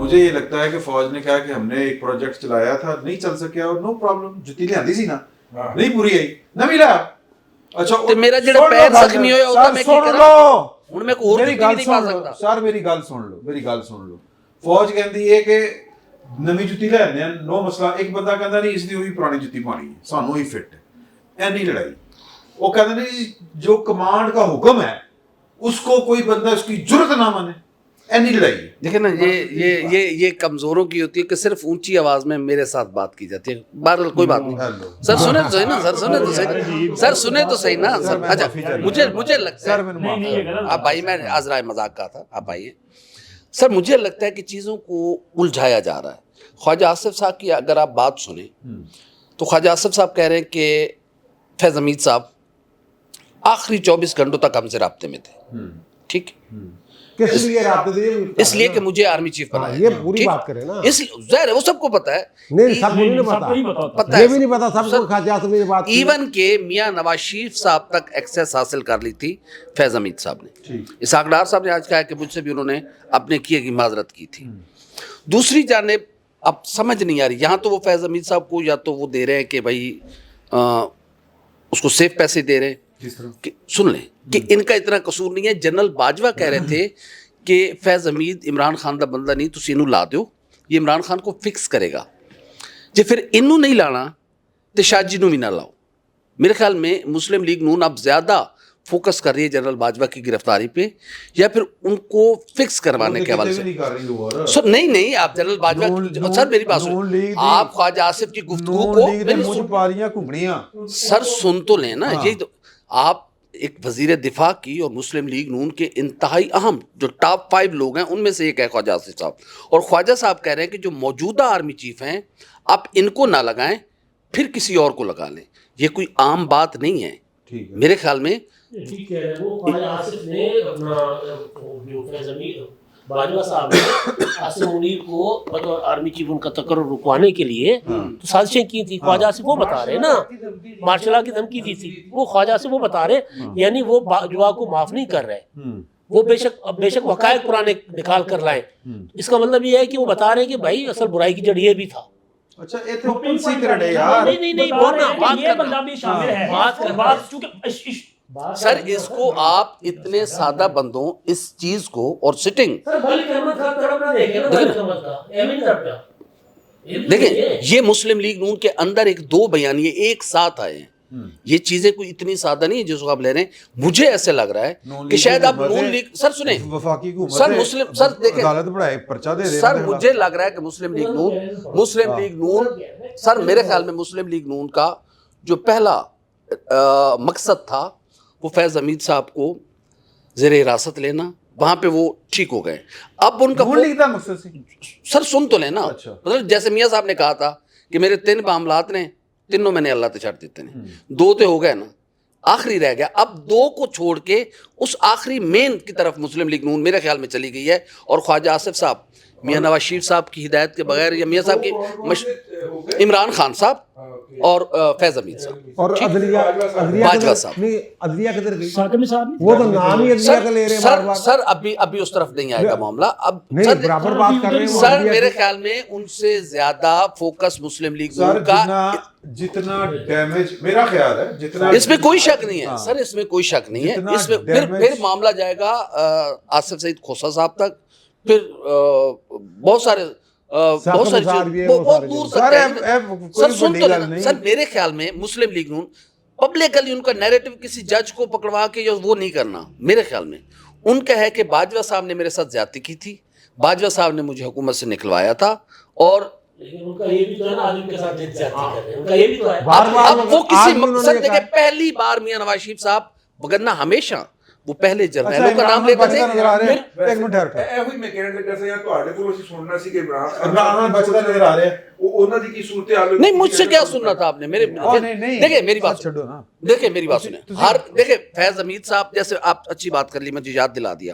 مجھے یہ لگتا ہے کہ فوج نے کہا کہ ہم نے ایک پروجیکٹ چلایا تھا, نہیں چل سکیا, اور نو پرابلم, جتی لیاندی سی نا, نہیں پوری آئی نہ ملا. اچھا تے میرا جڑا پیر زخمی ہویا ہوتا میں کی کراں, ہن میں کوئی اور جتی نہیں پا سکتا. سر میری گل سن لو. فوج کہندی ہے کہ نویں جتی لینے ہیں, نو مسئلہ. ایک بندہ کہندا نہیں اس دی وہی پرانی جتی پانی ہے, سانوں ہی فٹ ہے, اینی لڑائی. وہ کہتے نہیں جو کمانڈ کا حکم ہے اس کو کوئی بندہ اس کی جرت نہ مانے, اینی لڑائی. دیکھیں نا یہ کمزوروں کی ہوتی ہے کہ صرف اونچی آواز میں میرے ساتھ بات کی جاتی ہے. بہرحال کوئی بات نہیں. سر سنیں تو صحیح نا, سر سنیں تو صحیح نا سر. اچھا مجھے لگتا ہے آپ بھائی, میں عذرائے مذاق کا تھا, آپ بھائی سر, مجھے لگتا ہے کہ چیزوں کو الجھایا جا رہا ہے. خواجہ آصف صاحب کی اگر آپ بات سنیں تو خواجہ آصف صاحب کہہ رہے ہیں کہ فیض حمید صاحب آخری 24 گھنٹوں تک ہم سے رابطے میں تھے. ٹھیک, کس لیے رابطے تھے؟ اس لیے کہ مجھے آرمی چیف بنایا. یہ پوری بات کریں نا, اس ظاہر ہے وہ سب کو پتا ہے. نہیں سب کو نہیں پتا, یہ بھی نہیں پتا سب کو. خواجہ آصف نے یہ بات ایون کہ میاں نواز شریف صاحب تک ایکسیس حاصل کر لی تھی فیض حمید صاحب نے. اسحاق ڈار صاحب نے آج کہا کہ مجھ سے بھی انہوں نے اپنے کیے کی معذرت کی تھی. دوسری جانب اب سمجھ نہیں آ رہی, یہاں تو وہ فیض حمید صاحب کو یا تو وہ دے رہے ہیں کہ بھائی اس کو سیف پیسے دے رہے ہیں. سن لیں کہ ان کا اتنا قصور نہیں ہے. جنرل باجوہ کہہ رہے تھے کہ فیض حمید عمران خان دا بندہ نہیں, تسی انہوں لا دیو, یہ عمران خان کو فکس کرے گا. جے پھر انہوں نہیں لانا تو شاہ جی نو بھی نہ لاؤ. میرے خیال میں مسلم لیگ نون اب زیادہ فوکس کر رہی ہے جنرل باجوہ کی گرفتاری پہ, یا پھر ان کو فکس کروانے کے حوالے سے. سر نہیں آپ جنرل باجوہ, سر میری بات سن, آپ خواجہ آصف کی گفتگو کو سر سن تو لیں نا. یہی تو آپ ایک وزیر دفاع کی اور مسلم لیگ نون کے انتہائی اہم جو ٹاپ 5 لوگ ہیں ان میں سے ایک ہے خواجہ آصف صاحب, اور خواجہ صاحب کہہ رہے ہیں کہ جو موجودہ آرمی چیف ہیں آپ ان کو نہ لگائیں, پھر کسی اور کو لگا لیں. یہ کوئی عام بات نہیں ہے میرے خیال میں. ٹھیک ہے, وہ خواجہ آصف نے اپنا فیض حمید باجوہ صاحب نے آصف منیر کو بطور آرمی چیف ان کا تقرر رکوانے کے لیے تو سازشیں کی تھی. خواجہ آصف وہ بتا رہے نا, مارشل لا کی دھمکی دی تھی, وہ خواجہ آصف وہ بتا رہے, یعنی وہ باجوہ کو معاف نہیں کر رہے. وہ بے شک حقائق پرانے نکال کر لائیں. اس کا مطلب یہ ہے کہ وہ بتا رہے ہیں کہ بھائی اصل برائی کی جڑ یہ بھی تھا. اچھا یہ تو اوپن سیکرٹ ہے یار. نہیں بولنا, بات کرنا بھی شامل ہے, بات کرنا چونکہ سر اس کو آپ اتنے سادہ بندوں اس چیز کو اور سٹنگ دیکھیں, یہ مسلم لیگ نون کے اندر ایک 2 بیانیے ایک ساتھ آئے ہیں. یہ چیزیں کوئی اتنی سادہ نہیں ہے جس کو آپ لے رہے ہیں. مجھے ایسے لگ رہا ہے کہ شاید آپ نون لیگ, سر سنیں, سر مسلم, سر دیکھیں سر, مجھے لگ رہا ہے کہ مسلم لیگ نون سر میرے خیال میں مسلم لیگ نون کا جو پہلا مقصد تھا وہ فیض حمید صاحب کو زیر حراست لینا, وہاں پہ وہ ٹھیک ہو گئے. اب ان کا سر سن تو لینا, مطلب جیسے میاں صاحب نے کہا تھا کہ میرے 3 معاملات نے, تینوں میں نے اللہ تے چھڑ دیتے ہیں, 2 تے ہو گئے نا, آخری رہ گیا. اب 2 کو چھوڑ کے اس آخری مین کی طرف مسلم لیگ نون میرے خیال میں چلی گئی ہے. اور خواجہ آصف صاحب میاں نواز شریف صاحب کی ہدایت کے بغیر, یا میاں صاحب کی عمران خان صاحب اور فیض حمید صاحب اور باجوہ صاحب, عدلیہ کدھر گئی؟ وہ تو نام ہی عدلیہ کا لے رہے ہیں. سر ابھی اس طرف نہیں آئے گا معاملہ. اب برابر بات کر رہے ہیں سر, میرے خیال میں ان سے زیادہ فوکس مسلم لیگ نون کا جتنا ڈیمیج میرا خیال ہے جتنا, اس میں کوئی شک نہیں ہے سر, اس میں کوئی شک نہیں ہے. اس میں پھر معاملہ جائے گا آصف سعید کھوسہ صاحب تک, پھر بہت ساری بہت دور تک. سر سن تو لینا سر, میرے خیال میں مسلم لیگ نون پبلکلی ان کا نیریٹو کسی جج کو پکڑوا کے یا وہ نہیں کرنا. میرے خیال میں ان کا ہے کہ باجوہ صاحب نے میرے ساتھ زیادتی کی تھی, باجوہ صاحب نے مجھے حکومت سے نکلوایا تھا, اور اب وہ کسی مقصد دیکھیں پہلی بار میاں نواز شریف صاحب وگرنہ ہمیشہ وہ پہلے جرنیلوں کا نام لیتے تھے. ایک منٹ ٹھہر ایہی میں کہنے لگا سی یار تواڈے کولوں اسی سننا سی کہ عمران بچدا نظر آ رہے ہیں, انہاں دی کی صورتحال نہیں, مجھ سے کیا سننا تھا آپ نے. میرے دیکھیں میری بات چھوڑو نا, دیکھیں میری بات سنیں. دیکھیں فیض حمید صاحب جیسے آپ اچھی بات کر لی, مجھے یاد دلا دیا,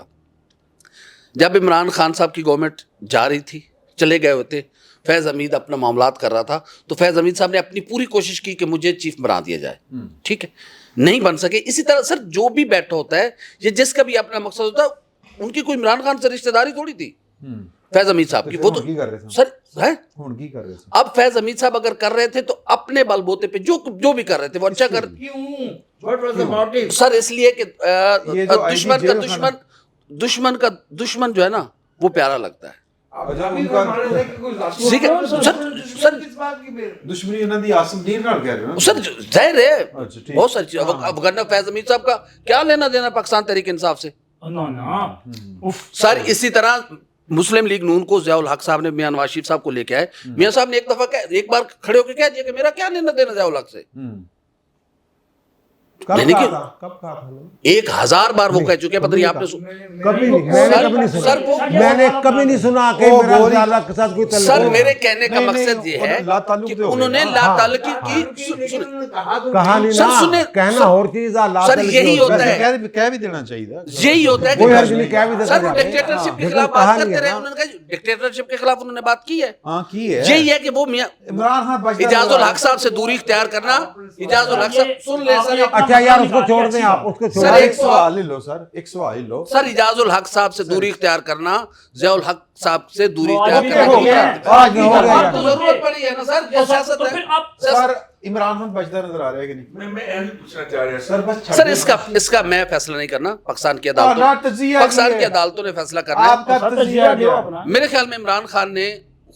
جب عمران خان صاحب کی گورنمنٹ جا رہی تھی, چلے گئے ہوتے, فیض حمید اپنا معاملات کر رہا تھا, تو فیض حمید صاحب نے اپنی پوری کوشش کی کہ مجھے چیف بنا دیا جائے. ٹھیک ہے, نہیں بن سکے. اسی طرح سر جو بھی بیٹھا ہوتا ہے, یہ جس کا بھی اپنا مقصد ہوتا ہے, ان کی کوئی عمران خان سے رشتہ داری تھوڑی تھی. फैज हमीद साहब की, वो तो की कर रहे थे सर है। हुन की कर रहे थे अब फैज हमीद साहब अगर कर रहे थे तो अपने बलबूते पे जो भी कर रहे थे वो अच्छा कर, What was the motive? Sir इसलिए कि ये जो दुश्मन IG का जेल खाना- दुश्मन जो है ना वो प्यारा लगता है। अच्छा उनका ठीक है सर दुश्मनी उन्होंने दी आसिम नीर नाल कह रहे हो ना सर जाहिर है अच्छा, ठीक। बहुत सारी चीज। अब वरना फैज हमीद साहब का क्या लेना देना पाकिस्तान तहरीक इंसाफ से। सर इसी तरह मुस्लिम लीग नून को ज़ियाउल हक साहब ने मियां नवाज शरीफ साहब को लेके आए, मियां साहब ने एक बार खड़े होकर कह दिया कि मेरा क्या लेना देना ज़ियाउल हक से। कब यानी कहा कि- था? कब कहा था? 1000 बार वो कह चुके हैं, पता नहीं आपने कभी नहीं, मैंने कभी नहीं सुना। मैंने कभी नहीं सुना कि वो मेरा बोली- अल्लाह के साथ कोई ताल्लुक सर है। मेरे कहने का नहीं, मकसद नहीं, ये उन्होंने है ला ताल्लुक कि तो हो गया। उन्होंने ला ताल्लुकी कहा नहीं सर ना, सुने- कहना सर- और चीज है, सर यही होता वैसे है, कह भी देना चाहिए था यही होता है कोई हर्ज नहीं, क्या भी देता सर वो जाए। डिक्टेटरशिप के लेकिन खिलाफ कहा बात नहीं करते है रहे, ना। उन्होंने कहा डिक्टेटरशिप के खिलाफ उन्होंने बात की है। हाँ की है यही है कि वो मियां इमरान खान बचता इजाजुल हक साहब से दूरी इख्तियार करना। इजाजुल हक साहब सुन ले सर, अच्छा यार उसको छोड़ दें, आप उसको छोड़ सर, दें। एक सवाल ही लो सर, एक सवाल ही लो सर इजाजुल हक साहब से दूरी इख्तियार करना, ज़ियाउल हक साहब से दूरी वो इख्तियार आगे करना हो की गया। है। आगे हो गया अब तो जरूरत पड़ी है ना सर, ये सियासत तो है। फिर आप सर इमरान खान बचता नजर आ रहा है कि नहीं मैं यही पूछना चाह रहा सर बस सर इसका मैं फैसला नहीं करना, पाकिस्तान की अदालतों ना तजिया पाकिस्तान की की है। अदालतों ने फैसला करना है। आपका सर तजिया तजिया दो क्या अपना। मेरे ख्याल में इमरान खान ने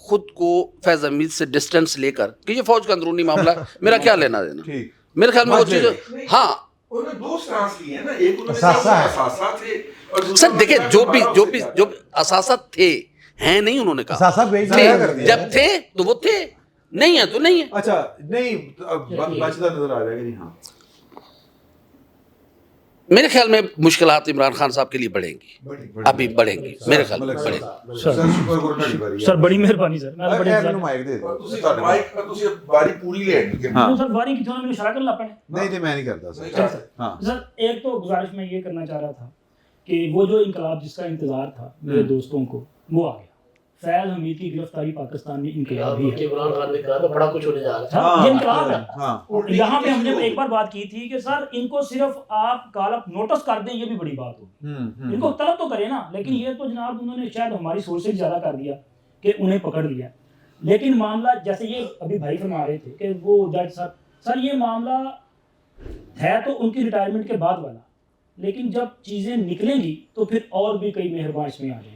खुद को फैज हमीद से डिस्टेंस लेकर कि ये फौज का अंदरूनी मामला है, मेरा क्या लेना देना। ठीक मेरे ख्याल में वो बात चीज ले हाँ उन्होंने दो स्टांस लिए हैं ना, एक उन्होंने असासा है। असासा थे और दूसरा सर देखिए उन्होंने जो भी असासत थे हैं नहीं, उन्होंने कहा सासा भेज थे, दिया कर दिया। जब थे तो वो थे, नहीं है तो नहीं है। अच्छा नहीं अब बचता नजर आ रहा है कि नहीं हाँ मेरे ख्याल में मुश्किलात इमरान खान साहब के लिए बढ़ेंगी, अभी बढ़ेंगी मेरे ख्याल में मलिक बढ़ेंगी। साहब, सर शुक्र करो ਤੁਹਾਡੀ ਵਾਰੀ सर बड़ी मेहरबानी सर मैं बड़े ਮੈਨੂੰ ਮਾਈਕ ਦੇ ਦਿਓ ਤੁਸੀਂ ਤੁਹਾਡੇ ਨਾਲ। ਮਾਈਕ ਤੁਸੀਂ ਬਾਰੀ ਪੂਰੀ ਲੈਣੀ ਕਿ हाँ। सर बारी की थोड़ा मैंने इशारा करना पड़े। नहीं नहीं मैं नहीं करता नहीं सर करता। हाँ सर एक तो गुजारिश मैं ये करना चाह रहा था कि वो जो इनकलाब जिसका इंतजार था मेरे दोस्तों को वो आ गया। फैज हमीद की गिरफ्तारी पाकिस्तान में इनकलाब ही है। इमरान खान ने कहा था बड़ा कुछ होने जा रहा हाँ, ये इनकलाब है। हाँ यहाँ पे हमने एक बार बात की थी कि सर इनको सिर्फ आप काला नोटिस कर दें, ये भी बड़ी बात होगी। इनको तलब तो करें ना, लेकिन ये तो जनाब उन्होंने शायद हमारी सोच से ज्यादा कर दिया कि उन्हें पकड़ लिया। लेकिन मामला जैसे ये अभी भाई फरमा रहे थे कि वो जज साहब, सर ये मामला है तो उनकी रिटायरमेंट के बाद वाला, लेकिन जब चीजें निकलेंगी तो फिर और भी कई मेहरबान इसमें आ जाएंगे।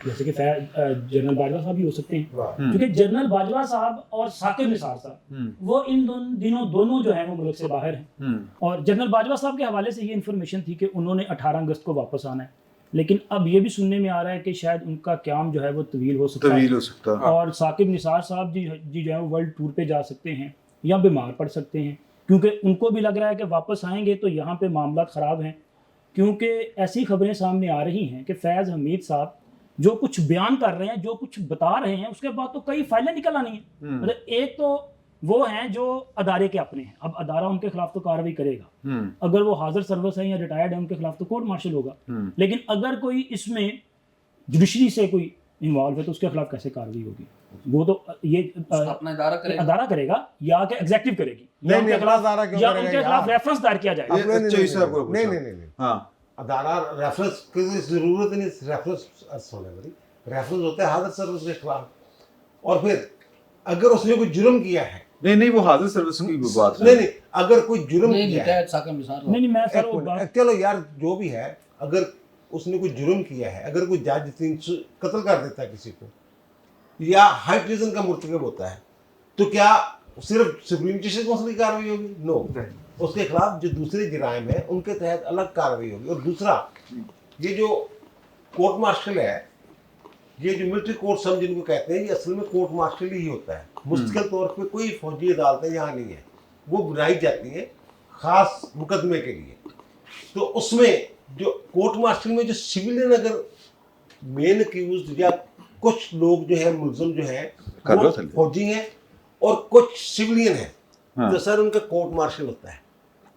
जैसे कि जनरल बाजवा साहब भी हो सकते हैं, क्योंकि जनरल बाजवा साहब और साकिब निसार साहब वो इन दिनों दोनों जो है वो मुल्क से बाहर हैं। और जनरल बाजवा साहब के हवाले से ये इन्फॉर्मेशन थी कि उन्होंने 18 अगस्त को वापस आना है, लेकिन अब ये भी सुनने में आ रहा है कि शायद उनका क्याम जो है वो तवील हो सकता तवील है हो सकता है और साकिब निसार साहब जी जो है वो वर्ल्ड टूर पे जा सकते हैं या बीमार पड़ सकते हैं, क्योंकि उनको भी लग रहा है कि वापस आएंगे तो यहाँ पे मामला ख़राब हैं। क्योंकि ऐसी खबरें सामने आ रही हैं कि फैज़ हमीद साहब जो कुछ बयान कर रहे हैं, जो कुछ बता रहे हैं, उसके बाद तो कई फाइलें निकल आनी हैं। मतलब एक तो वो हैं जो अदारे के अपने हैं, अब अदारा उनके खिलाफ तो कार्रवाई करेगा, अगर वो हाजिर सर्विस है या रिटायर्ड है उनके खिलाफ तो कोर्ट मार्शल होगा। लेकिन अगर कोई इसमें जुडिशरी से कोई इन्वॉल्व है तो उसके खिलाफ कैसे कार्रवाई होगी? वो तो ये अपना इदारा अदारा करेगा या कि एग्जीक्यूटिव करेगी नहीं, या उनके अदारा क्यों खिलाफ करेगा उनके खिलाफ यार? रेफरेंस दायर किया जाएगा। ये अच्छे साहब को नहीं पूछो। नहीं नहीं हाँ अदारा रेफरेंस की जरूरत नहीं, रेफरेंस होने वाली रेफरेंस होता है हाजिर सर्विस के खिलाफ। और फिर अगर उसने कोई जुर्म किया है, नहीं नहीं वो हाजिर सर्विस की बात है। नहीं नहीं अगर कोई जुर्म किया है, नहीं मैं सर वो बात चलो यार जो भी है, अगर उसने कोई जुर्म किया है, अगर कोई जज कत्ल कर देता है किसी को या हाई ट्रीजन का मुर्तकब होता है, तो क्या सिर्फ सुप्रीम जस्टिस काउंसिल की कार्रवाई होगी? नो, उसके खिलाफ जो दूसरे जराइम है उनके तहत अलग कार्रवाई होगी। और दूसरा, ये जो कोर्ट मार्शल है, ये जो मिलिट्री कोर्ट सम जिनको कहते हैं, ये असल में कोर्ट मार्शल ही होता है। मुस्तकिल तौर पे कोई फौजी अदालतें यहाँ नहीं है, वो बनाई जाती हैं खास मुकदमे के लिए। तो उसमें जो कोर्ट मार्शल में जो सिविलियन अगर मेन अक्यूज या कुछ लोग जो है मुलजम जो है वो फौजी हैं और कुछ सिविलियन हैं, तो सर उनका कोर्ट मार्शल होता है।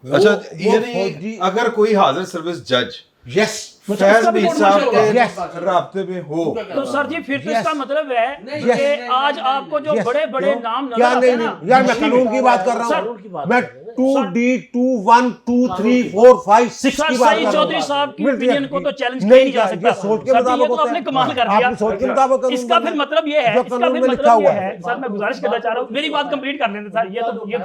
अच्छा वो ये नहीं अगर कोई हाजिर सर्विस जज यस फैज हमीद साहब Yes. के राब्ते में हो तो सर जी फिर तो Yes. इसका मतलब है कि आज आपको जो Yes. बड़े बड़े क्यों? नाम क्या नजर आते नहीं हैं ना, नहीं यार, मैं कानून की बात कर रहा सर, हूँ, मैं 2D 2 1 2 3 4 5 6 सर की बात सईद कर रहा चौधरी हूं। साहब की मिलिट्री ओपिनियन को एक्ट तो की। चैलेंज किया नहीं जा ये सकता। सोच के सर, मुताबिक ये तो होता आपने है। कमाल कर दिया। आपकी सोच के मुताबिक कानून इसका बना फिर है। मतलब ये है, जो इसका कानून फिर में लिखा मतलब ये हुआ है, है। सर मैं गुजारिश करना चाह रहा हूँ, मेरी बात कंप्लीट कर लेते सर,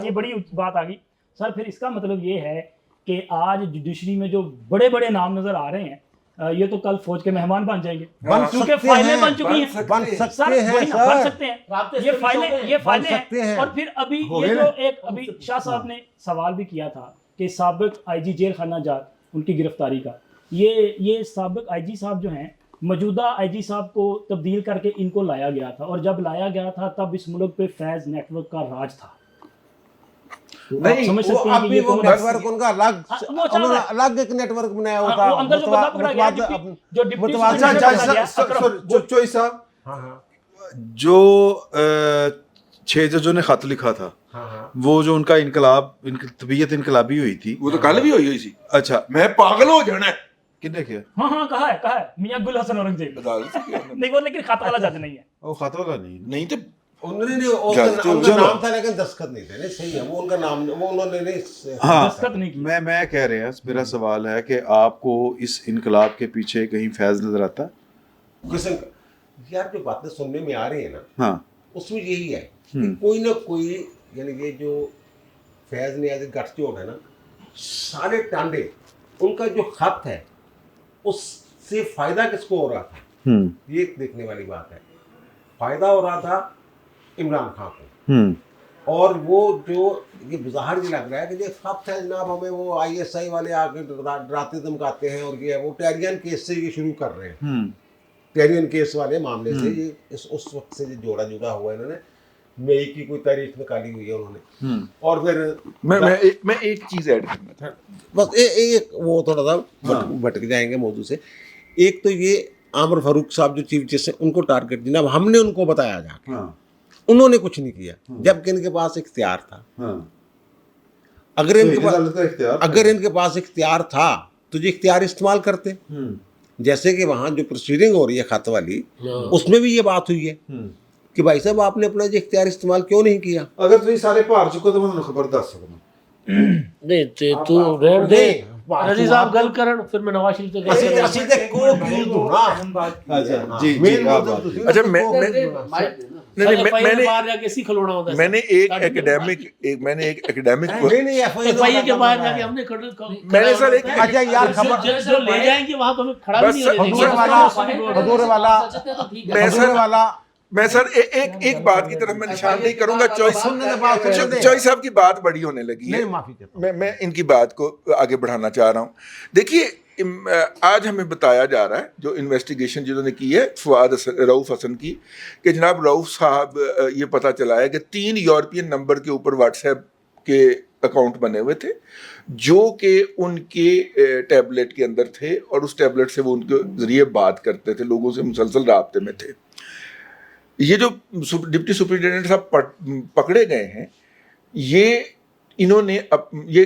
ये बड़ी बात आ गई सर। फिर इसका मतलब ये है कि आज जुडिशरी में जो बड़े बड़े नाम नजर आ रहे हैं, ये तो कल फौज के मेहमान बन जाएंगे, बन क्योंकि सकते फाइलें हैं, बन चुकी हैं। बन सर सकते हैं वही ना, बन सर। सकते हैं, राब्ते ये से भी फाइलें बन सकते हैं। और फिर अभी हो ये गए जो ना? एक अभी शाह साहब ने सवाल भी किया था कि साबिक आईजी जेल खाना जाट उनकी गिरफ्तारी का, ये साबिक आईजी साहब जो हैं, मौजूदा आईजी साहब को तब्दील करके इनको लाया गया था, और जब लाया गया था तब इस मुल्क पे फैज नेटवर्क का राज था। तो आप नहीं, समझ वो सकते हैं अब कि भी ये वो कौन- नेटवर्क उनका अलग, वो चल उन्होंने रहा है। अलग एक नेटवर्क बनाया हुआ हाँ, था। वो अंदर जो बंदा पकड़ा गया, जो डिप्टी मुतवाज़ा अच्छा सुपरिटेंडेंट अच्छा पकड़ा गया, अकरम, चोई साहब, हाँ हाँ जो 6 जजों ने खत लिखा था, हाँ हाँ। वो जो उनका तबीयत इनकलाबी हुई थी, वो तो कल भी हुई सी। अच्छा मैं पागल हो जाना है। किन्ने किया? हाँ कहा है मियां गुल हसन औरंगजेब। अदालत से किया उन्होंने। नहीं, वो लेकिन खाता वाला जज नहीं है। वो खत वाला नहीं। नहीं तो उन्होंने जज तो उनका चलो। नाम था लेकिन दस्तखत नहीं थे। नहीं सही है, वो उनका नाम वो उन्होंने नहीं। हाँ, दस्तखत नहीं की। मैं कह रहे हैं, मेरा सवाल है कि आपको इस इनकलाब के पीछे कहीं फैज नजर आता है? किस्म यार जो बातें सुनने में आ रही है ना, हाँ, उसमें यही है कि कोई ना कोई, यानी ये जो फैज ने आज गठजोड़ है ना, सारे टांडे, उनका जो खत है उससे फायदा किसको हो रहा था, ये एक देखने वाली बात है। फायदा हो रहा था इमरान खान को, और वो जो ये बाहर ये लग रहा है कि ये खत है जनाब, हमें वो ISI वाले आके डराते धमकाते हैं, और ये वो टेरियन केस से ये शुरू कर रहे हैं। टेरियन केस वाले मामले से ये उस वक्त से जोड़ा जुड़ा हुआ है। इन्होंने मई की कोई तारीख निकाली हुई है उन्होंने, और फिर मैं एक चीज ऐड करना था। बस एक वो थोड़ा सा भटक जाएंगे मौजू से। एक तो ये आमिर फारूक साहब जो चीफ जस्टिस, उनको टारगेट जनाब हमने उनको बताया जाके, उन्होंने कुछ नहीं किया, जबकि इनके पास इख्तियार था। अगर इनके पास इख्तियार था तो ये इख्तियार इस्तेमाल करते। जैसे कि वहाँ जो प्रोसीडिंग हो रही है खत वाली, उसमें भी ये बात हुई है कि भाई साहब आपने अपना जो इख्तियार इस्तेमाल क्यों नहीं किया। अगर तुम सारे भार चुको तो मैं खबर दस सकता। नहीं तू रहन दे, रजी साहब गल करन, फिर मैं नवाज शरीफ से ਅਸੀਂ ਤੇ ਕੋ ਕੀ ਦੋਣਾ अच्छा जी मेन जी, आप बात करें। अच्छा मैंने बाहर जाके सी खलोना होता है। मैंने एक एकेडमिक नहीं नहीं एफआईआर के बाहर जाके हमने मैंने सर एक अच्छा यार खबर जो ले जाएंगे वहां तो हमें खड़ा भी नहीं होने देंगे। मैं सर एक बात की तरफ मैं निशान नहीं करूंगा। चॉइस साहब की बात बड़ी होने लगी है, माफी चाहता मैं इनकी बात को आगे बढ़ाना चाह रहा हूँ। देखिए आज हमें बताया जा रहा है, जो इन्वेस्टिगेशन जिन्होंने की है रऊफ हसन की, कि जनाब रऊफ साहब ये पता चला है कि 3 यूरोपियन नंबर के ऊपर व्हाट्सएप के अकाउंट बने हुए थे, जो कि उनके टैबलेट के अंदर थे, और उस टैबलेट से वो उनके जरिए बात करते थे, लोगों से मुसलसल राब्ते में थे। ये जो डिप्टी सुपरिटेंडेंट साहब पकड़े गए हैं, ये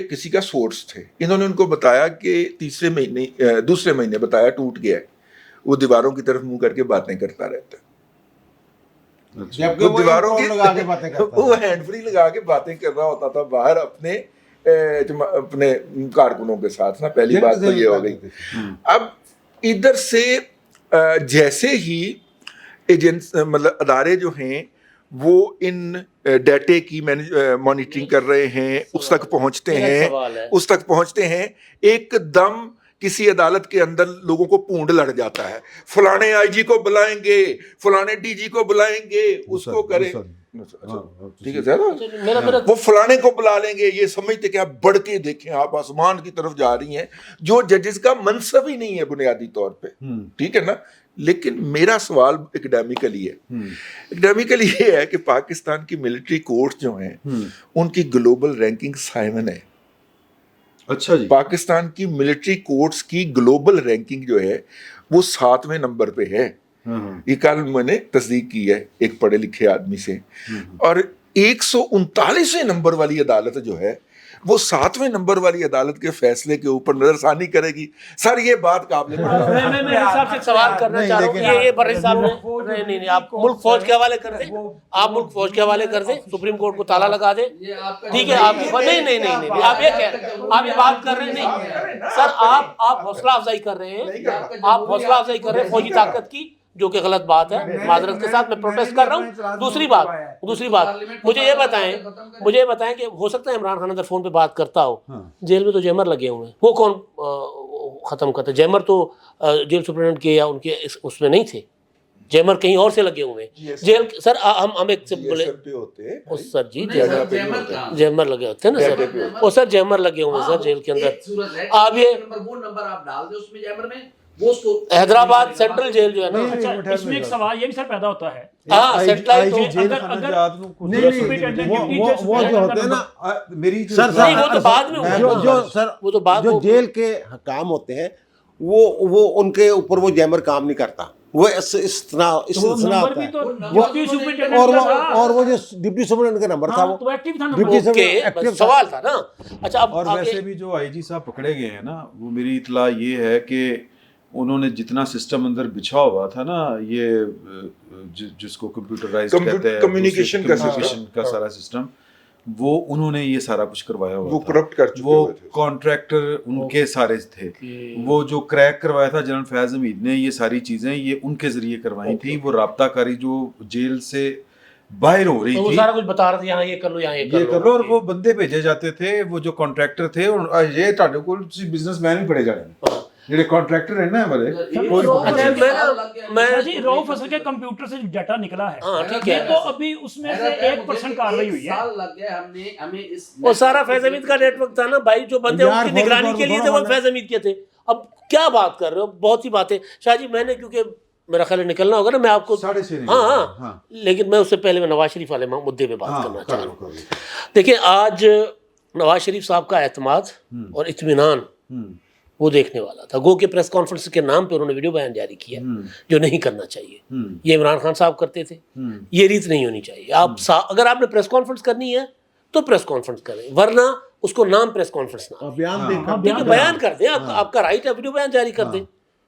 किसी का सोर्स थे। इन्होंने उनको बताया कि दूसरे महीने बताया टूट गया है, वो दीवारों की तरफ मुंह करके बातें करता रहता है। जबकि वो दीवारों की लगा के बातें करता वो हैंड फ्री लगा के बातें कर रहा होता था बाहर अपने कारकुनों के साथ ना। पहली बात तो ये हो गई। अब इधर से जैसे ही मतलब अदारे जो हैं वो इन डाटे की मॉनिटरिंग कर रहे हैं, उस तक पहुंचते हैं, एकदम किसी अदालत के अंदर लोगों को पूंड लड़ जाता है। फलाने आईजी को बुलाएंगे, फलाने डीजी को बुलाएंगे, उसको करें, ठीक है सर, वो फलाने को बुला लेंगे। ये समझते कि आप बढ़ के देखें, आप आसमान की तरफ जा रही हैं, जो जजेस का मनसब ही नहीं है बुनियादी तौर पे, ठीक है ना। लेकिन मेरा सवाल एकेडमिकली ये है कि पाकिस्तान की मिलिट्री कोर्ट्स जो हैं उनकी ग्लोबल रैंकिंग 7 है। अच्छा जी, पाकिस्तान की मिलिट्री कोर्ट्स की ग्लोबल रैंकिंग जो है वो 7वें नंबर पे है। ये कल मैंने तस्दीक की है एक पढ़े लिखे आदमी से। और 139वें नंबर वाली अदालत जो है وہ 7वें نمبر والی عدالت کے فیصلے کے اوپر نظر ثانی کرے گی. سر یہ بات قابل میں صاحب سے ایک سوال کرنا چاہ رہا ہوں. یہ بر صاحب نے نہیں آپ ملک فوج کے حوالے کر دیں, آپ ملک فوج کے حوالے کر دیں, سپریم کورٹ کو تالا لگا دیں, ٹھیک ہے. آپ نہیں آپ یہ کہہ رہے ہیں, آپ یہ بات کر رہے ہیں. نہیں سر, آپ حوصلہ افزائی کر رہے ہیں, آپ حوصلہ افزائی کر رہے ہیں فوجی طاقت کی, جو کہ غلط بات ہے. معذرت کے ساتھ میں پروٹیسٹ کر رہا ہوں. دوسری بات مجھے یہ بتائیں کہ ہو سکتا ہے عمران خان اگر فون پہ بات کرتا ہو, جیل میں تو جیمر لگے ہوئے ہیں, وہ کون ختم کرتا ہے؟ جیمر تو جیل سپرنٹینڈنٹ کے یا ان کے اس میں نہیں تھے, جیمر کہیں اور سے لگے ہوئے ہیں. جیل سر ہم ایک سے بولے سر جی جیمر لگے ہوتے ہیں نا سر, وہ سر جیمر لگے ہوئے ہیں سر جیل کے اندر. آپ یہ حیدرآباد سینٹرل جیل جو ہے نا, اچھا اس میں ایک سوال یہ بھی سر پیدا ہوتا ہے, ہاں سیٹلائٹ وہ جو ہوتے ہیں نا سر نہیں وہ تو بعد میں وہ تو بعد جو جیل کے حکام ہوتے ہیں وہ ان کے اوپر وہ جیمر کام نہیں کرتا, وہ استثناء ہوتا ہے. اور وہ جو ڈپٹی سپرنٹینڈنٹ کا نمبر تھا وہ سوال تھا نا. اچھا اور ویسے بھی جو آئی جی صاحب پکڑے گئے ہیں نا, وہ میری اطلاع یہ ہے کہ انہوں نے جتنا سسٹم اندر بچھا ہوا تھا نا, یہ جس کو کمپیوٹرائز کہتے ہیں, کمیونیکیشن کا سارا سسٹم, وہ انہوں نے یہ سارا کچھ کروایا ہوا, وہ کرپٹ کر چکے وہ کانٹریکٹر ان کے سارے تھے. وہ جو کریک کروایا تھا جنرل فیض حمید نے, یہ ساری چیزیں یہ ان کے ذریعے کروائی تھی. وہ رابطہ کاری جو جیل سے باہر ہو رہی وہ تھی, سارا کچھ بتا رہے تھے, یہاں یہ کر لو یہاں یہ کر لو, اور وہ بندے بھیجے جاتے تھے, وہ جو کانٹریکٹر تھے. یہ تھوڑے کو بزنس مین ہی پڑے جانے جڑے کانٹریکٹر ہیں نا ہمارے. جی رؤف اصل کے کمپیوٹر سے ڈیٹا نکلا ہے, یہ تو ابھی اس میں سے 1% کارروائی ہوئی ہے. وہ سارا فیض حمید کا نیٹ ورک تھا نا بھائی, جو بندے ان کی نگرانی کے لیے تھے وہ فیض حمید کے تھے. اب کیا بات کر رہے ہو, بہت سی باتیں. شاہ جی میں نے کیونکہ میرا خیال ہے نکلنا ہوگا نا, میں آپ کو ہاں لیکن میں اس سے پہلے میں نواز شریف والے مدعے پہ بات کرنا چاہ رہا ہوں. دیکھیں آج نواز شریف صاحب کا اعتماد اور اطمینان وہ دیکھنے والا تھا. گو کہ پریس کانفرنس کے نام پہ انہوں نے ویڈیو بیان جاری کیا جو نہیں کرنا چاہیے. یہ عمران خان صاحب کرتے تھے, یہ ریت نہیں ہونی چاہیے. آپ اگر آپ نے پریس کانفرنس کرنی ہے تو پریس کانفرنس کریں, ورنہ اس کو نام پریس کانفرنس نہ بیان کر دیں. آپ کا رائٹ ہے, ویڈیو بیان جاری کر دیں,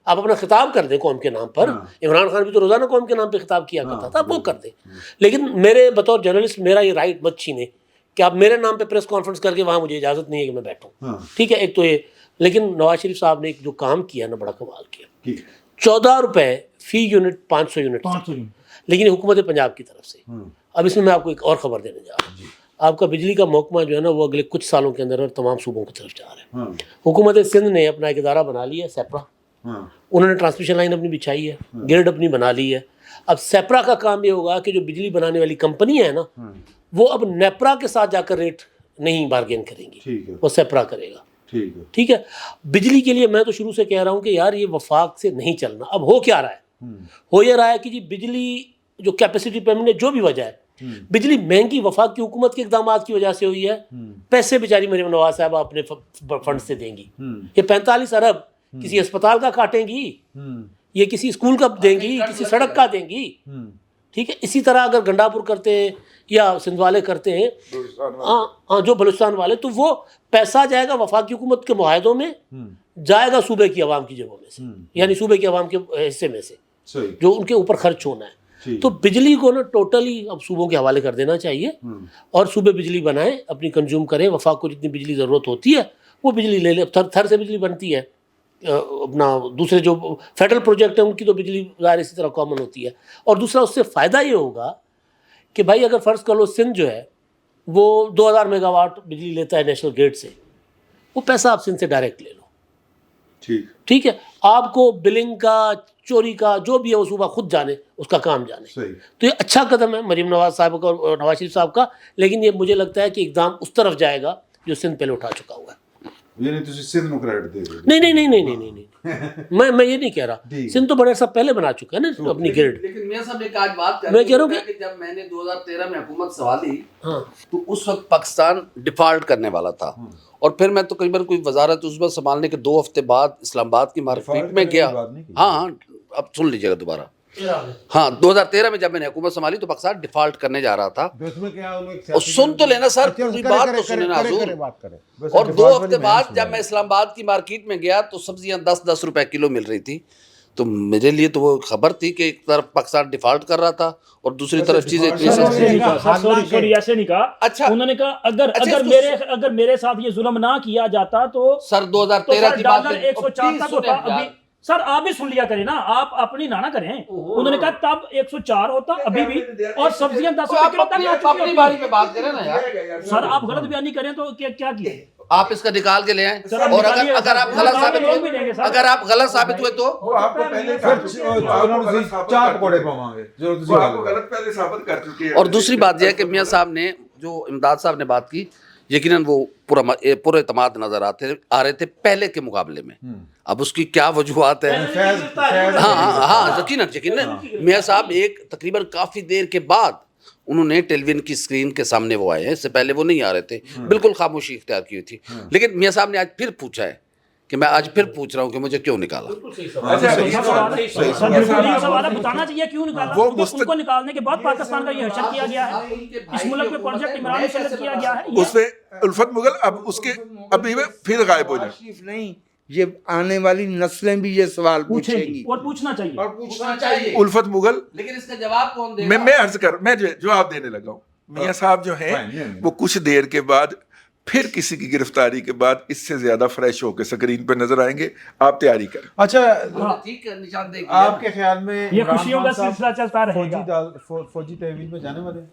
آپ اپنا خطاب کر دیں قوم کے نام پر. عمران خان بھی تو روزانہ قوم کے نام پہ خطاب کیا کرتا تھا, وہ کر دیں. لیکن میرے بطور جرنلسٹ میرا یہ رائٹ مت چھینے کہ آپ میرے نام پہ پریس کانفرنس کر کے وہاں مجھے اجازت نہیں ہے کہ میں بیٹھوں, ٹھیک ہے. ایک تو یہ, لیکن نواز شریف صاحب نے جو کام کیا نا بڑا کمال کیا. 14 روپے فی یونٹ 500 یونٹ, لیکن حکومت پنجاب کی طرف سے. اب اس میں میں آپ کو ایک اور خبر دینے جا رہا ہوں. آپ کا بجلی کا محکمہ جو ہے نا وہ اگلے کچھ سالوں کے اندر تمام صوبوں کی طرف جا رہا ہے. حکومت سندھ نے اپنا ایک ادارہ بنا لیا ہے سیپرا, انہوں نے ٹرانسمیشن لائن اپنی بچھائی ہے, گرڈ اپنی بنا لی ہے. اب سیپرا کا کام یہ ہوگا کہ جو بجلی بنانے والی کمپنی ہے نا وہ اب نیپرا کے ساتھ جا کر ریٹ نہیں بارگین کریں گی, وہ سیپرا کرے گا. ٹھیک ہے. بجلی کے لیے میں تو شروع سے کہہ رہا ہوں کہ یار یہ وفاق سے نہیں چلنا. اب ہو کیا رہا ہے, ہو یہ رہا ہے کہ جی بجلی جو کیپیسٹی پیمنٹ جو بھی وجہ ہے, بجلی مہنگی وفاق کی حکومت کے اقدامات کی وجہ سے ہوئی ہے. پیسے بیچاری مریم نواز صاحب اپنے فنڈ سے دیں گی. یہ 45 ارب کسی اسپتال کا کاٹیں گی, یہ کسی اسکول کا دیں گی, کسی سڑک کا دیں گی. ٹھیک ہے. اسی طرح اگر گنڈاپور کرتے ہیں یا سندھ والے کرتے ہیں, ہاں جو بلوچستان والے, تو وہ پیسہ جائے گا وفاقی حکومت کے معاہدوں میں, جائے گا صوبے کی عوام کی جیبوں میں سے, یعنی صوبے کی عوام کے حصے میں سے جو ان کے اوپر خرچ ہونا ہے. تو بجلی کو نا ٹوٹلی اب صوبوں کے حوالے کر دینا چاہیے, اور صوبے بجلی بنائیں, اپنی کنزیوم کریں. وفاق کو جتنی بجلی ضرورت ہوتی ہے وہ بجلی لے لیں. تھر سے بجلی بنتی ہے, اپنا دوسرے جو فیڈرل پروجیکٹ ہیں ان کی تو بجلی ظاہر اسی طرح کامن ہوتی ہے. اور دوسرا اس سے فائدہ یہ ہوگا کہ بھائی اگر فرض کر لو سندھ جو ہے وہ 2000 میگا واٹ بجلی لیتا ہے نیشنل گریڈ سے, وہ پیسہ آپ سندھ سے ڈائریکٹ لے لو. ٹھیک ہے. آپ کو بلنگ کا, چوری کا جو بھی ہے وہ صوبہ خود جانے, اس کا کام جانے. تو یہ اچھا قدم ہے مریم نواز صاحب کا اور نواز شریف صاحب کا, لیکن یہ مجھے لگتا ہے کہ اقدام اس طرف جائے گا جو سندھ پہلے اٹھا چکا ہوا ہے. نہیں میں یہ نہیں کہہ رہا, سندھ تو بڑے عرصہ پہلے بنا چکا ہے نا اپنی گریڈ. لیکن میاں صاحب ایک آج بات میں کہہ رہا ہوں کہ جب میں نے 2013 میں حکومت سنبھالی تو اس وقت پاکستان ڈیفالٹ کرنے والا تھا, اور پھر میں تو کئی بار کوئی وزارت اس وقت سنبھالنے کے 2 ہفتے بعد اسلام آباد کی مارکیٹ میں گیا. ہاں اب سن لیجیے گا دوبارہ. हाँ 2013 में जब मैंने हुकूमत संभाली तो पाकिस्तान डिफॉल्ट करने जा रहा था। तो इसमें क्या उन्हें और सुन तो लेना सर, अच्छा, पूरी करे, बात करे, तो सुने ना करे, हुजूर। करे, बात करे। और 2 हफ्ते बाद जब मैं इस्लामाबाद की मार्केट में गया तो सब्जियां 10-10 रुपए किलो मिल रही थी। तो मेरे लिए तो वो खबर थी कि एक तरफ पाकिस्तान डिफॉल्ट कर रहा था और दूसरी तरफ चीजें इतनी ऐसे सस्ती। नहीं कहा, सॉरी ऐसे नहीं कहा। अच्छा। उन्होंने कहा अगर अच्छा, अगर इसको- अगर मेरे साथ ये जुल्म ना किया जाता तो सर तो 2013 सर की बात डॉलर 104 तक होता अभी। सर आप भी सुन लिया करें ना, आप अपनी ना करें। उन्होंने कहा तब 104 होता अभी भी, और सब्जियां 10 रुपए किलो तक आ चुकी अपनी बारी होती। में बात करें ना यार। सर आप गलत बयानी करें तो क्या किए? आप इसका निकाल के ले आए सर, आप और निकालिए, अगर आप सर, गलत निकाल साबित के लोग भी देंगे, हुए, सर। अगर आप गलत साबित हुए तो वो आपको पहले ਫਿਰ ਚਾਹ ਪਕੌੜੇ ਪਾਵਾਂਗੇ ਜਦੋਂ ਤੁਸੀਂ वो ਗੱਲ आपको गलत पहले साबित कर चुके हैं। और दूसरी बात यह है कि मियाँ साहब ने जो इमदाद साहब ने बात की, यकीनन वो पूरे एतमाद नजर आ रहे थे पहले के मुकाबले में। अब उसकी क्या वजूहत है? हाँ यकीनन मियाँ साहब एक तकरीबन काफी देर के बाद उन्होंने टेलीविजन की स्क्रीन के सामने वो आए हैं, इससे पहले वो नहीं आ रहे थे, बिल्कुल खामोशी इख्तियार की हुई थी। लेकिन मियाँ साहब ने आज फिर पूछा है कि मैं आज फिर पूछ रहा हूँ कि मुझे क्यों निकाला। अच्छा, सर बिल्कुल ये सवाल है, बताना चाहिए क्यों निकाला। वो क्योंकि उनको निकालने के बाद पाकिस्तान का ये हशर किया गया है, इस मुल्क में प्रोजेक्ट इमरान मुसल्लत किया गया है। उसमें उल्फत मुगल अब उसके अभी में फिर गायब हो जाए। आसिफ नहीं, ये आने वाली नस्लें भी ये सवाल पूछेंगी पूछेंगी। और पूछना चाहिए। पूछना चाहिए, उल्फत मुगल लेकिन इसका जवाब कौन देगा? मैं अर्ज कर मैं जवाब देने लगा हूँ। मियाँ साहब जो हैं वो कुछ देर के बाद फिर किसी की गिरफ्तारी के बाद इससे ज्यादा फ्रेश होकर स्क्रीन पे नजर आएंगे। आप तैयारी करें। अच्छा ठीक है, निशानदेही की आपके ख्याल में ये इमरान खुशियों का खान साहब सिलसिला चलता रहेगा। फौजी तहवील में जाने वाले हैं?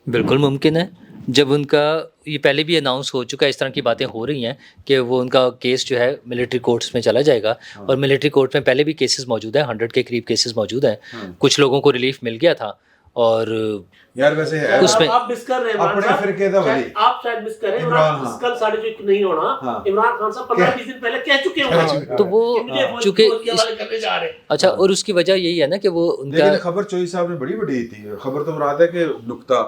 बिल्कुल मुमकिन है। जब उनका ये पहले भी अनाउंस हो चुका है, इस तरह की बातें हो रही हैं कि वो उनका केस जो है मिलिट्री कोर्ट्स में चला जाएगा। और मिलिट्री कोर्ट में पहले भी केसेस मौजूद हैं, 100 के करीब केसेस मौजूद हैं। कुछ लोगों को रिलीफ मिल गया था। और यार वैसे है उसमें आप मिस कर रहे हैं इमरान अपने साहब। फिरके दा वली। आप शायद मिस कर रहे हैं। इमरान, इमरान हाँ। कल 6:30 नहीं होना। हाँ। इमरान खान साहब 15-20 दिन पहले कह चुके हैं तो वो चूंकि करने जा रहे हैं। अच्छा, और उसकी वजह यही है ना कि वो उनका लेकिन खबर चोई साहब ने बड़ी बड़ी थी। खबर तो मुराद है कि नुक्ता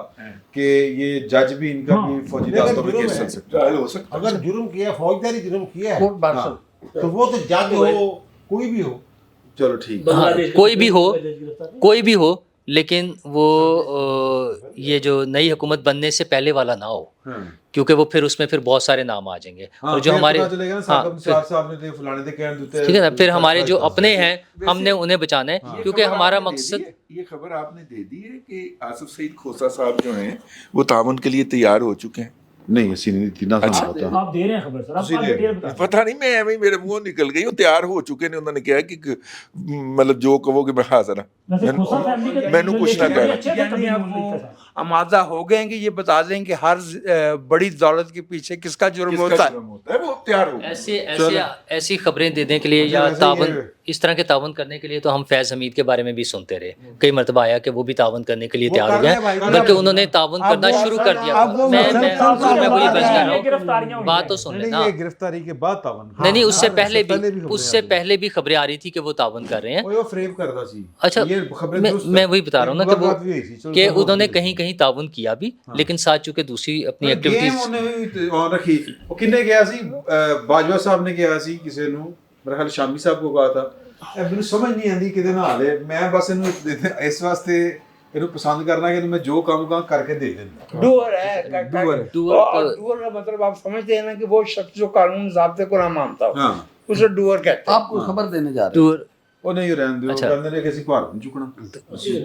कि ये जज भी इनका भी फौजी अदालतों में केस चल सकता है। हो सकता है। अगर जुर्म किया, फौजदारी जुर्म किया है, कोर्ट मार्शल। तो वो तो जज हो, कोई भी हो। चलो ठीक। बांग्लादेश कोई भी हो, गिरफ्तार। कोई भी हो, लेकिन वो ये जो नई हुकूमत बनने से पहले वाला ना हो, क्योंकि वो फिर उसमें फिर बहुत सारे नाम आ जाएंगे। और जो हमारे साहब ने तो फलाने दे कहन देते ठीक है ना, फिर हमारे जो अपने हैं हमने उन्हें बचाना है, क्योंकि हमारा मकसद ये खबर आपने दे दी है कि आसिफ सईद खोसा साहब जो हैं वो ताउन के लिए तैयार हो चुके हैं। नहीं ऐसी नहीं थी ना। अच्छा। आप दे रहे हैं खबर सर, आप डिटेल बता। पता नहीं, मैं एवं ही मेरे मुंह निकल गई हूँ। तैयार हो चुके ने, उन्होंने कहा कि मतलब जो कहोगे मैं हाजिर वैसे खोसा फैमिली के मैनू कुछ ना बड़े कह अच्छे थे यानी कभी अब मुल्क वो के साथ। आमादा हो गए हैं कि ये बता दें कि हर बड़ी दौलत के पीछे किसका जुर्म होता है। वो तैयार हो ऐसी खबरें देने के लिए या वैसे तावन ये- इस तरह के तावन करने के लिए तो हम फैज़ हमीद के बारे में भी सुनते रहे। कई मरतबा आया कि वो भी तावन करने के लिए वो तैयार हो कर रहे हैं गए, भाई, बल्कि अब उन्होंने तावन अब करना वो- शुरू कर दिया। अब वो मैं मुसलसल मैं वही बस कह रहा ये गिरफ्तारियां हूँ, हुई बात हैं। तो सुन नहीं लेना। ये गिरफ्तारी के बाद तावन। नहीं उससे पहले खबरें भी आ उससे रही। पहले भी खबरें आ रही थी कि वो तावन कर रहे हैं। वो फ्रेम करता सी। अच्छा, ये खबरें मैं दुरुस्त मैं है। वही बता रहा हूँ ना कि मुलाकात भी हुई थी, चलो कि चलो उन्होंने चलो। कहीं कहीं तावन किया भी, लेकिन साथ चूंकि दूसरी अपनी गेम एक्टिविटीज ਉਹਨੇ ਵੀ ਔਨ ਰੱਖੀ। ਉਹ ਕਿੰਨੇ ਗਿਆ ਸੀ? ਬਾਜਵਾ ਸਾਹਿਬ ਨੇ ਕਿਹਾ ਸੀ ਕਿਸੇ ਨੂੰ, ਮੇਰੇ ਖਿਆਲ ਸ਼ਾਮੀ ਸਾਹਿਬ ਕੋ ਕਹਾ था। ਮੈਨੂੰ ਸਮਝ ਨਹੀਂ ਆਉਂਦੀ ਕਿਹਦੇ ਨਾਲ ਹੈ। ਮੈਂ ਬਸ ਇਹਨੂੰ ਇਸ ਵਾਸਤੇ ਇਹਨੂੰ ਪਸੰਦ ਕਰਨਾ कि मैं जो काम का करके दे देना। डूअर है डूअर है। और डूअर का मतलब आप समझते हैं ना कि वो शख्स जो कानून ज़ाब्ते को ना मानता हो, हाँ उसे डूअर कहते हैं। आपको खबर देने जा रहे हैं। ਉਹ ਨਹੀਂ ਰਹਿਣ ਦਿਓ। ਅੱਛਾ। ਕਹਿੰਦੇ ਨੇ ਕਿ ਅਸੀਂ ਭਾਰ ਨਹੀਂ ਚੁੱਕਣਾ।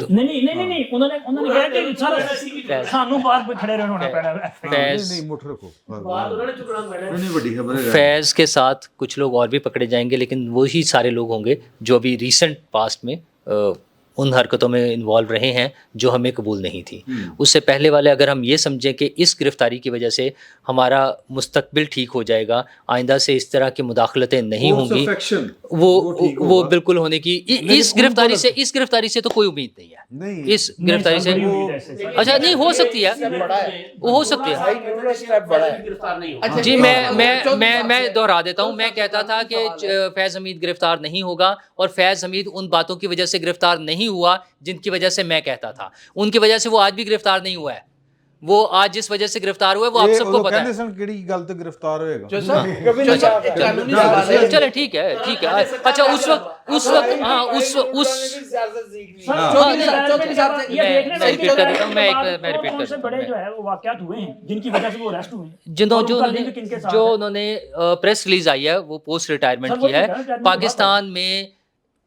ਨਹੀਂ ਉਹਨਾਂ ਨੇ ਕਿਹਾ ਕਿ ਸਰ ਸਾਨੂੰ ਬਾਹਰ पे खड़े रहना पैना है। फैज ਨਹੀਂ ਮੁੱਠ ਰੱਖੋ। बात उन्होंने चुकना मैंने नहीं बड़ी खबर है। फैज़ के साथ कुछ लोग और भी पकड़े जाएंगे, लेकिन वही सारे लोग होंगे जो अभी रिसेंट पास्ट में उन हरकतों में इन्वॉल्व रहे हैं जो हमें कबूल नहीं थी। उससे पहले वाले अगर हम ये समझें कि इस गिरफ्तारी की वजह से हमारा मुस्तकबिल ठीक हो जाएगा, आइंदा से इस तरह की मुदाखलतें नहीं होंगी, वो बिल्कुल होने की इस गिरफ्तारी से तो कोई उम्मीद नहीं है। नहीं इस गिरफ्तारी से अच्छा नहीं हो सकती है, वो हो सकती है। गिरफ्तार नहीं हो। जी मैं दोहरा देता हूँ। मैं कहता था कि फैज़ हमीद गिरफ्तार नहीं होगा, और फैज़ हमीद उन बातों की वजह से गिरफ्तार नहीं हुआ जिनकी वजह से मैं कहता था। उनकी वजह से वो आज भी गिरफ्तार नहीं हुआ है। وہ آج جس وجہ سے گرفتار ہوئے وہ آپ سب کو پتا ہے. سن کیڑی گل تے گرفتار ہوئے گا. چلے ٹھیک ہے اچھا اس وقت ہاں بڑے جو ہے وہ واقعات ہوئے ہیں جن کی وجہ سے وہ اریسٹ ہوئے ہیں, جو انہوں نے پریس ریلیز آئی ہے وہ پوسٹ ریٹائرمنٹ کی ہے. پاکستان میں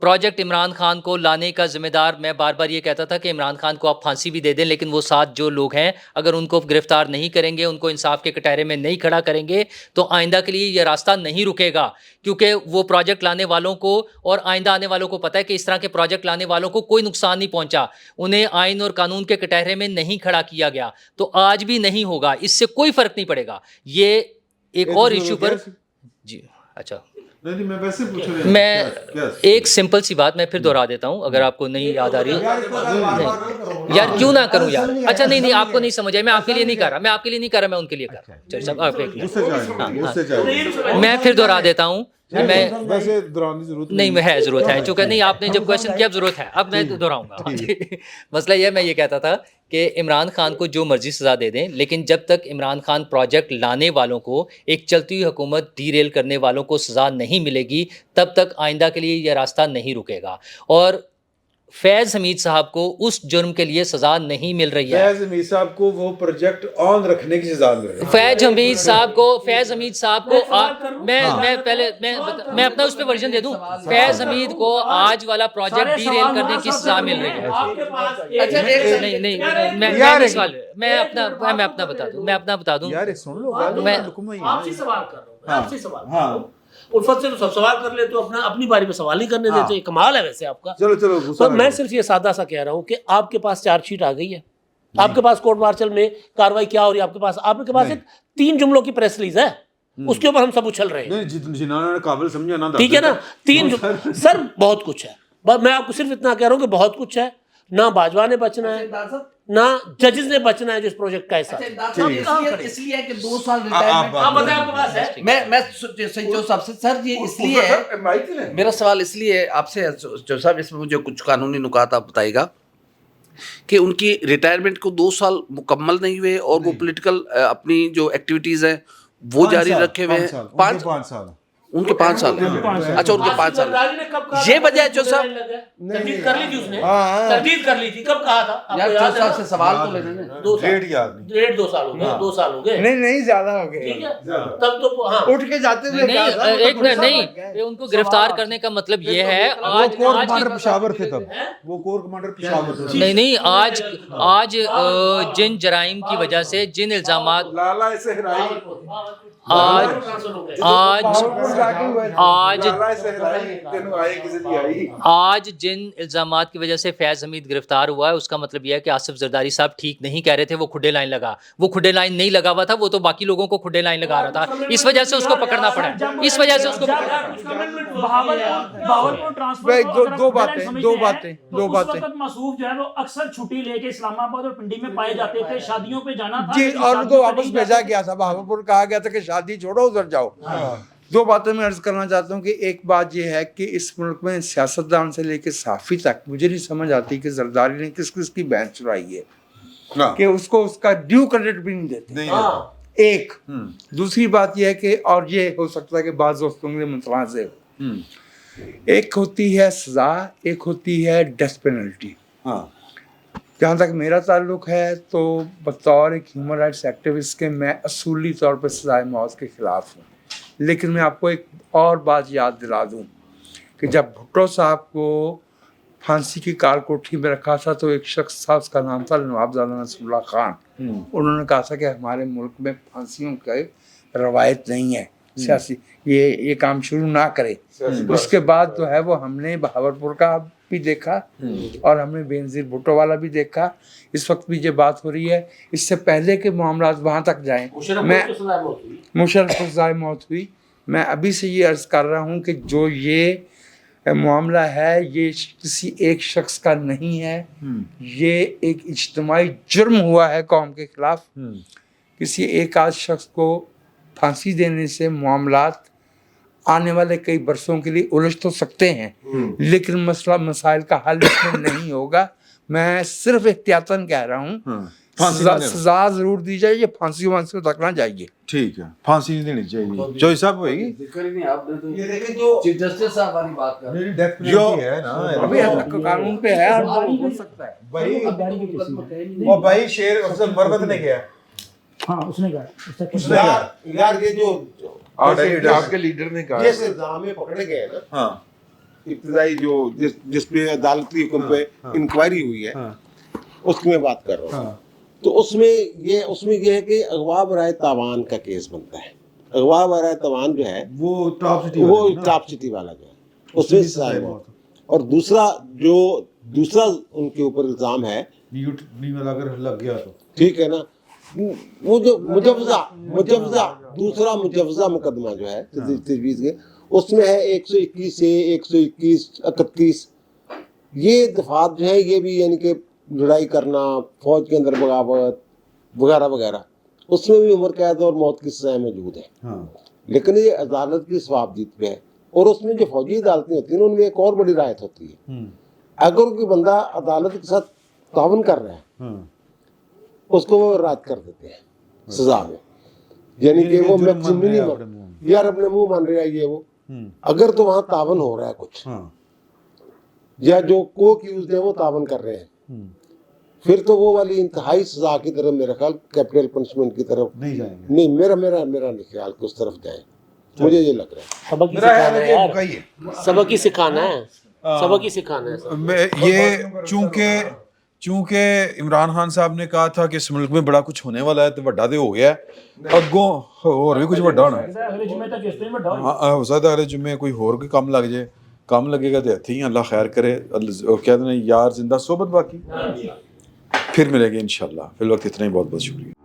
پروجیکٹ عمران خان کو لانے کا ذمہ دار, میں بار بار یہ کہتا تھا کہ عمران خان کو آپ پھانسی بھی دے دیں لیکن وہ ساتھ جو لوگ ہیں اگر ان کو گرفتار نہیں کریں گے, ان کو انصاف کے کٹہرے میں نہیں کھڑا کریں گے تو آئندہ کے لیے یہ راستہ نہیں رکے گا. کیونکہ وہ پروجیکٹ لانے والوں کو اور آئندہ آنے والوں کو پتہ ہے کہ اس طرح کے پروجیکٹ لانے والوں کو کوئی نقصان نہیں پہنچا, انہیں آئین اور قانون کے کٹہرے میں نہیں کھڑا کیا گیا, تو آج بھی نہیں ہوگا, اس سے کوئی فرق نہیں پڑے گا. یہ ایک اور ایشو پر جی اچھا میں ایک سمپل سی بات میں پھر دہرا دیتا ہوں اگر آپ کو نہیں یاد آ رہی. یار کیوں نہ کروں یار, اچھا نہیں آپ کو نہیں سمجھ آئی, میں آپ کے لیے نہیں کر رہا, میں ان کے لیے کر رہا ہوں. میں پھر دہرا دیتا ہوں, میں نہیں ہے ضرورت ہے, چونکہ نہیں آپ نے جب کوشچن کیا اب ضرورت ہے, اب میں دہراؤں گا. مسئلہ یہ میں یہ کہتا تھا کہ عمران خان کو جو مرضی سزا دے دیں لیکن جب تک عمران خان پروجیکٹ لانے والوں کو, ایک چلتی ہوئی حکومت ڈی ریل کرنے والوں کو سزا نہیں ملے گی تب تک آئندہ کے لیے یہ راستہ نہیں رکے گا. اور فیض حمید صاحب کو اس جرم کے لیے سزا نہیں مل رہی ہے. فیض حمید صاحب کو وہ پروجیکٹ آن رکھنے کی سزا مل رہی ہے. فیض حمید صاحب کو میں پہلے میں اپنا اس پہ ورژن دے دوں. فیض حمید کو آج والا پروجیکٹ ڈی ریل کرنے کی سزا مل رہی ہے. نہیں میں اپنا بتا دوں یار سن لو آپ سے سوال کر رہا ہوں. الفت سے تو سب سوال کر لے تو اپنی باری میں سوال نہیں کرنے دیتے, کمال ہے ویسے آپ کا. چلو میں صرف یہ سادہ سا کہہ رہا ہوں کہ آپ کے پاس چارج شیٹ آ گئی ہے, آپ کے پاس کورٹ مارشل میں کاروائی کیا ہو رہی ہے, آپ کے پاس ایک 3 جملوں کی پریس ریلیز ہے, اس کے اوپر ہم سب اچھل رہے ہیں. جنہوں نے قابل سمجھا نا, ٹھیک ہے نا, 3 سر بہت کچھ ہے. میں آپ کو صرف اتنا کہہ رہا ہوں کہ بہت کچھ ہے, نہ باجوہ نے بچنا ہے نہ ججز نے بچنا ہے جو اس پروجیکٹ کا حصہ. اس لیے کہ 2 سال ریٹائرمنٹ میں سنجو صاحب سے سر یہ اس لیے ہے, میرا سوال اس لیے آپ سے جو صاحب اس میں مجھے کچھ قانونی نکات آپ بتائیے گا کہ ان کی ریٹائرمنٹ کو 2 سال مکمل نہیں ہوئے اور وہ پولیٹیکل اپنی جو ایکٹیویٹیز ہیں وہ جاری رکھے ہوئے ہیں. 5 سال ان کے 5 سال اچھا ان کے 5 سال یہ وجہ ہے جو صاحب تردید کر لی تھی, اس نے تردید کر لی تھی, کب کہا تھا یار جو صاحب سے سوال تو لینے نے 2 سال ہو گئے نہیں زیادہ ہو گئے. ٹھیک ہے تب تو ہاں اٹھ کے جاتے تھے. ایک منٹ نہیں, ان کو گرفتار کرنے کا مطلب یہ ہے آج کمانڈر پشاور تھے تب, وہ کور کمانڈر پشاور تھے. نہیں آج جن جرائم کی وجہ سے جن الزامات آج جن الزامات کی وجہ سے فیض حمید گرفتار ہوا ہے اس کا مطلب یہ ہے کہ آصف زرداری صاحب ٹھیک نہیں کہہ رہے تھے, وہ کھڈے لائن لگا, وہ کھڈے لائن نہیں لگا ہوا تھا, وہ تو باقی لوگوں کو کھڈے لائن لگا رہا تھا, اس وجہ سے اس کو پکڑنا پڑا, اس وجہ سے اس کو دو باتیں مسعود جو ہے وہ اکثر چھٹی لے کے اسلام آباد اور پنڈی میں پائے جاتے تھے, شادیوں پہ جانا تھا جی, اور ان کو واپس بھیجا گیا تھا, بہاولپور کہا گیا تھا کہ شادی چھوڑو ادھر جاؤ. 2 باتیں میں عرض کرنا چاہتا ہوں کہ ایک بات یہ ہے کہ اس ملک میں سیاستدان سے لے کے صحافی تک مجھے نہیں سمجھ آتی کہ زرداری نے کس کی بینچ چڑھائی ہے کہ اس کو اس کا ڈیو کریڈٹ بھی نہیں دیتے. ایک دوسری بات یہ ہے کہ, اور یہ ہو سکتا ہے کہ بعض دوستوں کے متنازع ہو, ایک ہوتی ہے سزا, ایک ہوتی ہے ڈیتھ پینلٹی. جہاں تک میرا تعلق ہے تو بطور ایک ہیومن رائٹس ایکٹیوسٹ کے میں اصولی طور پر سزائے موت کے خلاف ہوں, لیکن میں آپ کو ایک اور بات یاد دلا دوں کہ جب بھٹو صاحب کو پھانسی کی کال کوٹھی میں رکھا تھا تو ایک شخص تھا, اس کا نام تھا نوابزادہ نصر اللہ خان. انہوں نے کہا تھا کہ ہمارے ملک میں پھانسیوں کی روایت نہیں ہے, سیاسی یہ کام شروع نہ کرے. اس کے بعد جو ہے وہ ہم نے بہاولپور کا بھی دیکھا اور ہم نے بینظیر بھٹو والا بھی دیکھا. اس وقت بھی یہ بات ہو رہی ہے, اس سے پہلے کے معاملات وہاں تک جائیں, میں مشرف کو سزائے موت ہوئی. میں ابھی سے یہ عرض کر رہا ہوں کہ جو یہ معاملہ ہے یہ کسی ایک شخص کا نہیں ہے, یہ ایک اجتماعی جرم ہوا ہے قوم کے خلاف. کسی ایک آدھ شخص کو پھانسی دینے سے معاملات آنے والے کئی برسوں کے لیے الجھ تو سکتے ہیں, لیکن مسائل کا حل اس میں نہیں ہوگا. میں صرف احتیاطاً کہہ رہا ہوں फांसी सजा नहीं देना। सजा जरूर दी जाए, ये फांसी वांसी तक ना जाएगी। ठीक है, फांसी नहीं देनी चाहिए। जॉय साहब होएगी जिक्र ही नहीं आपने तो ये देखें जो चीफ जस्टिस साहब वाली बात कर रहे हैं। डेथ जो है ना, अभी कानून पे है, गद्दारी हो की- सकता है। भाई गद्दारी की केस में। और भाई शेर अफजल मरवत ने किया हाँ उसने कहा उसका कुछ यार ये जो आपके लीडर ने कहा जिस इल्जाम में पकड़े गए हैं ना, हाँ इब्तदाई जो जिस पे अदालती हुक्म पे इंक्वायरी हुई है, उसकी मैं बात कर रहा हूँ। तो उसमें ये है कि अगवा बराए तावान का केस बनता है। अगवा बराए तावान जो है वो टॉप सिटी वो टॉप सिटी वाला जो है उसमें सजा है मौत। और दूसरा उनके ऊपर इल्जाम है, नी वाला अगर लग गया तो ठीक है ना, वो जो मुजवजा दूसरा मुजवजा मुकदमा जो है तजवीज़ के, उसमें है 121 से 121 31। ये दफात जो है ये भी यानी कि लड़ाई करना, फौज के अंदर बगावत वगैरह वगैरह, उसमें भी उम्र कैद और मौत की सज़ा मौजूद है। हाँ लेकिन ये अदालत की सवाबदीद पे है। और उसमें जो फौजी अदालतें होती हैं उनमें एक और बड़ी रायत होती है, अगर कोई बंदा अदालत के साथ तावन कर रहा है उसको वो रायत कर देते हैं सजा में, यानी कि वो मैक्सिमम मिनिमम यार अपने मुंह मान रहा है ये वो। अगर तो वहाँ तावन हो रहा है कुछ, या जो को एक्यूज्ड है वो तावन कर रहे हैं, फिर तो वो वाली इंतहाई सजा की तरफ मेरा ख्याल कैपिटल पनिशमेंट की तरफ नहीं जाएंगे। नहीं, मेरा नहीं ख्याल कि उस तरफ जाए, मुझे ये लग रहा है। सबक ही मेरा ख्याल सिखाना है है कि यार, मुकाइए। सबक ही सिखाना है, सबक ही सिखाना है सब। ये चूंकि इमरान खान साहब ने कहा था कि इस मुल्क में बड़ा कुछ होने वाला है, तो ਵੱਡਾ ਤੇ ਹੋ ਗਿਆ ਅੱਗੋਂ ਹੋਰ ਵੀ ਕੁਝ ਵੱਡਾ ਹੋਣਾ ਹੈ। अगले जुम्मे तक इस पे ਵੱਡਾ हो ਹਾਂ ਹੋ ਸਕਦਾ ਅਗਲੇ ਜੁਮੇ ਕੋਈ ਹੋਰ ਕੋਈ ਕੰਮ ਲੱਗ ਜਾਏ, ਕੰਮ लगेगा तो हथी अल्लाह खैर करे। और कहते हैं यार जिंदा सोबत बाकी, फिर मिलेंगे इंशाल्लाह। फिर वक्त इतना ही, बहुत बहुत शुक्रिया।